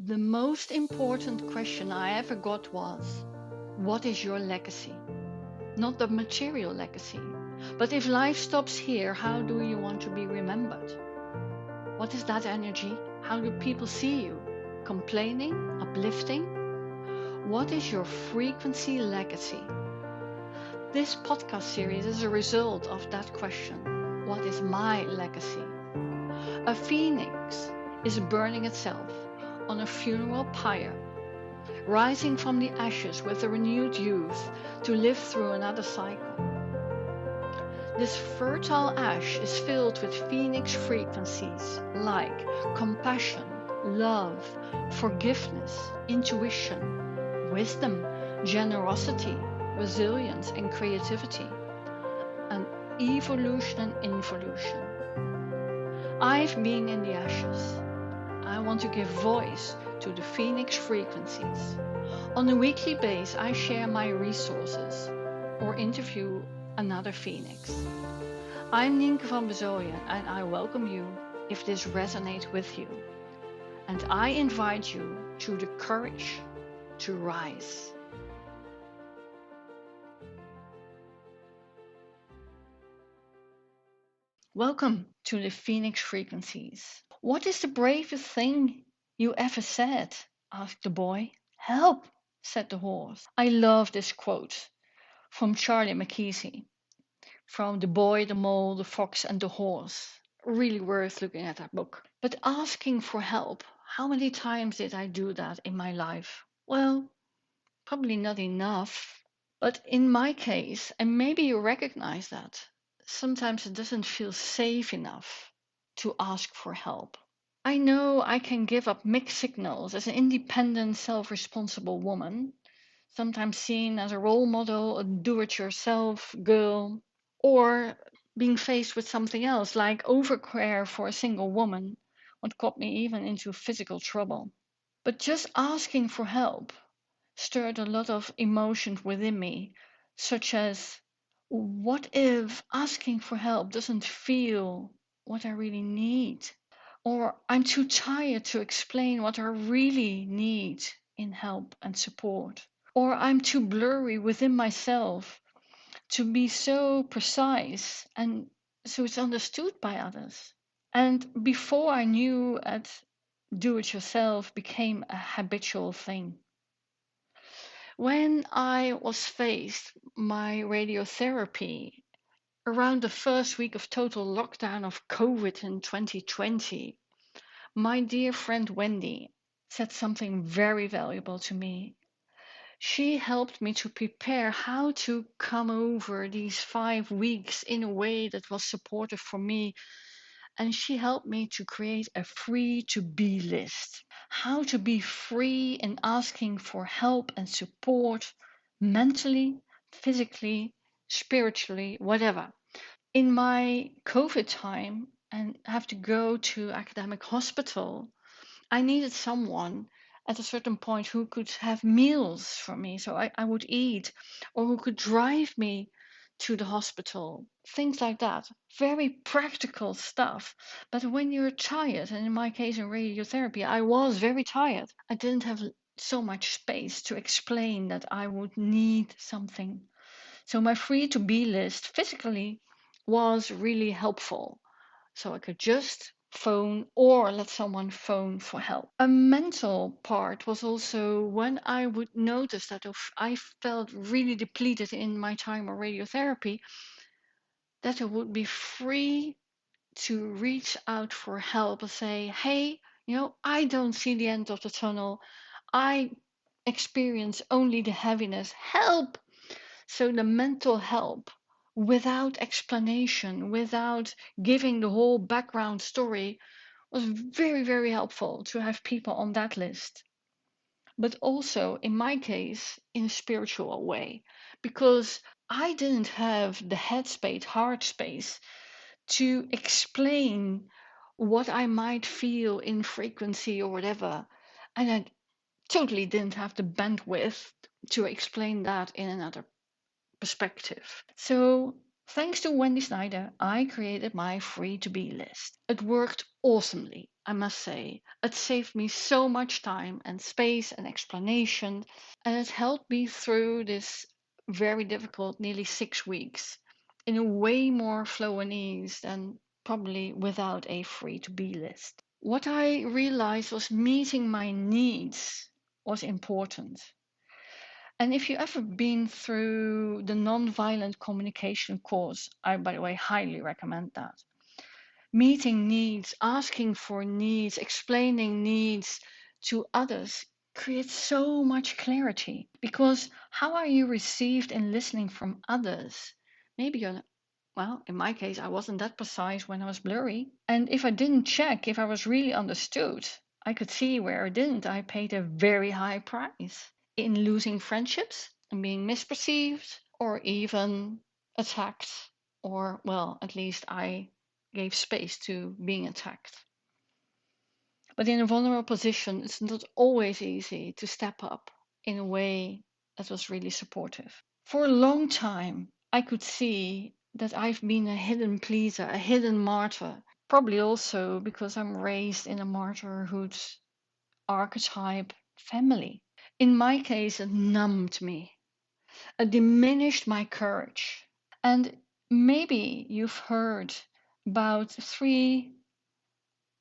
The most important question I ever got was, what is your legacy? Not the material legacy, but if life stops here, how do you want to be remembered? What is that energy? How do people see you? Complaining? Uplifting? What is your frequency legacy? This podcast series is a result of that question. What is my legacy? A phoenix is burning itself on a funeral pyre, rising from the ashes with a renewed youth to live through another cycle. This fertile ash is filled with phoenix frequencies like compassion, love, forgiveness, intuition, wisdom, generosity, resilience and creativity, and evolution and involution. I've been in the ashes. I want to give voice to the phoenix frequencies. On a weekly basis, I share my resources or interview another phoenix. I'm Nienke van Bezooijen and I welcome you if this resonates with you. And I invite you to the courage to rise. Welcome to the phoenix frequencies. What is the bravest thing you ever said? Asked the boy. Help, said the horse. I love this quote from Charlie McKeesey, from The Boy, the Mole, the Fox and the Horse. Really worth looking at that book. But asking for help, how many times did I do that in my life? Well, probably not enough. But in my case, and maybe you recognize that, sometimes it doesn't feel safe enough to ask for help. I know I can give up mixed signals as an independent, self-responsible woman, sometimes seen as a role model, a do-it-yourself girl, or being faced with something else like overcare for a single woman, what got me even into physical trouble. But just asking for help stirred a lot of emotions within me, such as, what if asking for help doesn't feel what I really need? Or I'm too tired to explain what I really need in help and support. Or I'm too blurry within myself to be so precise and so it's understood by others. And before I knew it, do it yourself became a habitual thing. When I was faced my radiotherapy around the first week of total lockdown of COVID in 2020, my dear friend Wendy said something very valuable to me. She helped me to prepare how to come over these 5 weeks in a way that was supportive for me. And she helped me to create a free to be list. How to be free in asking for help and support mentally, physically, spiritually, whatever. In my COVID time and have to go to academic hospital, I needed someone at a certain point who could have meals for me so I would eat, or who could drive me to the hospital, things like that. Very practical stuff. But when you're tired, and in my case in radiotherapy, I was very tired. I didn't have so much space to explain that I would need something. So my free to be list physically was really helpful. So I could just phone or let someone phone for help. A mental part was also when I would notice that if I felt really depleted in my time of radiotherapy, that I would be free to reach out for help and say, hey, I don't see the end of the tunnel. I experience only the heaviness. Help! So the mental help without explanation, without giving the whole background story was very, very helpful to have people on that list. But also, in my case, in a spiritual way, because I didn't have the headspace, heart space to explain what I might feel in frequency or whatever. And I totally didn't have the bandwidth to explain that in another perspective. So, thanks to Wendy Snyder, I created my free to be list. It worked awesomely. I must say. It saved me so much time and space and explanation, and it helped me through this very difficult, nearly 6 weeks, in a way more flow and ease than probably without a free to be list. What I realized was meeting my needs was important. And if you ever been through the non-violent communication course, I, by the way, highly recommend that. Meeting needs, asking for needs, explaining needs to others creates so much clarity. Because how are you received in listening from others? Maybe you're, well, in my case, I wasn't that precise when I was blurry. And if I didn't check if I was really understood, I could see where I didn't. I paid a very high price in losing friendships and being misperceived or even attacked. Or, well, at least I gave space to being attacked. But in a vulnerable position, it's not always easy to step up in a way that was really supportive. For a long time, I could see that I've been a hidden pleaser, a hidden martyr. Probably also because I'm raised in a martyrhood archetype family. In my case, it numbed me, it diminished my courage. And maybe you've heard about 3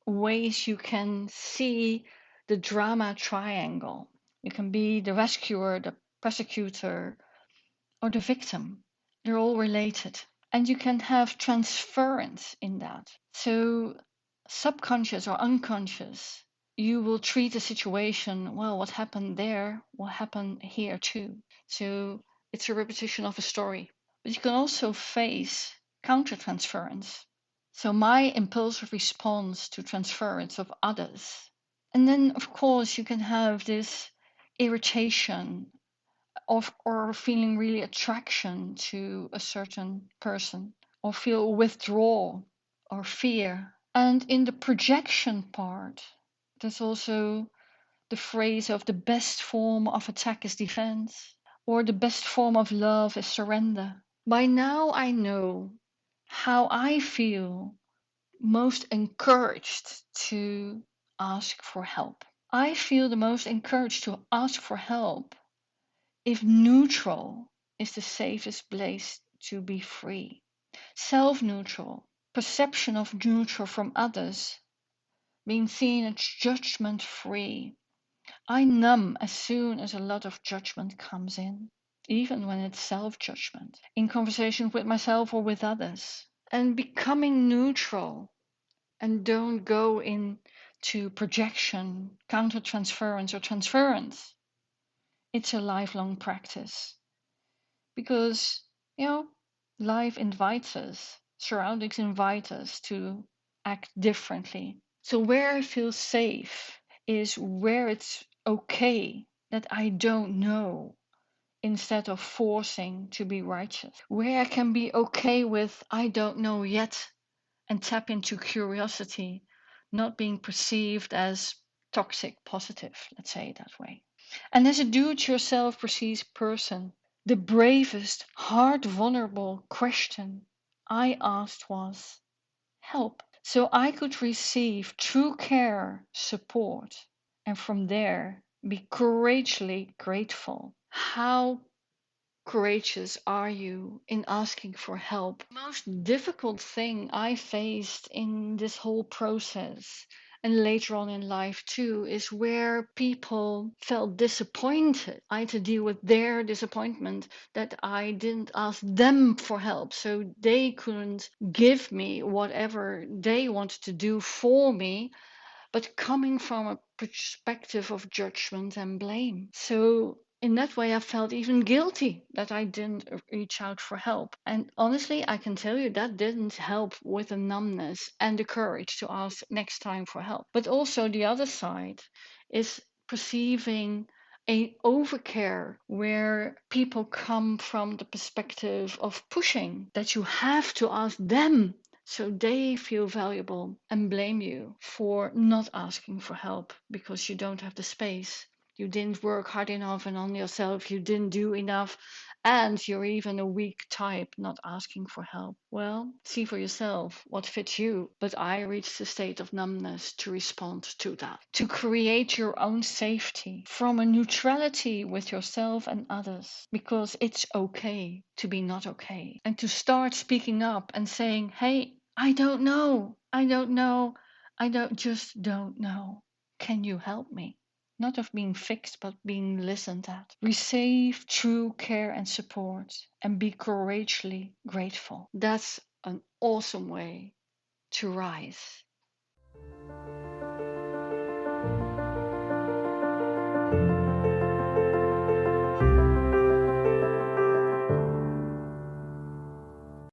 ways you can see the drama triangle. You can be the rescuer, the persecutor, or the victim. They're all related. And you can have transference in that. So, subconscious or unconscious, you will treat a situation, well, what happened there will happen here too. So, it's a repetition of a story. But you can also face countertransference. So, my impulsive response to transference of others. And then, of course, you can have this irritation of or feeling really attraction to a certain person, or feel withdrawal or fear. And in the projection part, there's also the phrase of the best form of attack is defense, or the best form of love is surrender. By now, I know how I feel most encouraged to ask for help. I feel the most encouraged to ask for help if neutral is the safest place to be free. Self neutral, perception of neutral from others, being seen as judgment free. I numb as soon as a lot of judgment comes in, even when it's self judgment, in conversations with myself or with others. And becoming neutral and don't go into projection, countertransference, or transference. It's a lifelong practice because, you know, life invites us, surroundings invite us to act differently. So, where I feel safe is where it's okay that I don't know instead of forcing to be righteous. Where I can be okay with I don't know yet and tap into curiosity, not being perceived as toxic positive, let's say it that way. And as a do it yourself precise person, the bravest, hard, vulnerable question I asked was help. So I could receive true care, support, and from there be courageously grateful. How courageous are you in asking for help? The most difficult thing I faced in this whole process and later on in life too is where people felt disappointed. I had to deal with their disappointment that I didn't ask them for help, so they couldn't give me whatever they wanted to do for me, but coming from a perspective of judgment and blame. So in that way, I felt even guilty that I didn't reach out for help. And honestly, I can tell you that didn't help with the numbness and the courage to ask next time for help. But also the other side is perceiving a overcare where people come from the perspective of pushing that you have to ask them so they feel valuable and blame you for not asking for help because you don't have the space. You didn't work hard enough and on yourself, you didn't do enough, And you're even a weak type not asking for help. Well, see for yourself what fits you. But I reached a state of numbness to respond to that, to create your own safety from a neutrality with yourself and others, because it's okay to be not okay, and to start speaking up and saying, hey, I don't know, I don't know. Can you help me? Not of being fixed, but being listened at. Receive true care and support and be courageously grateful. That's an awesome way to rise.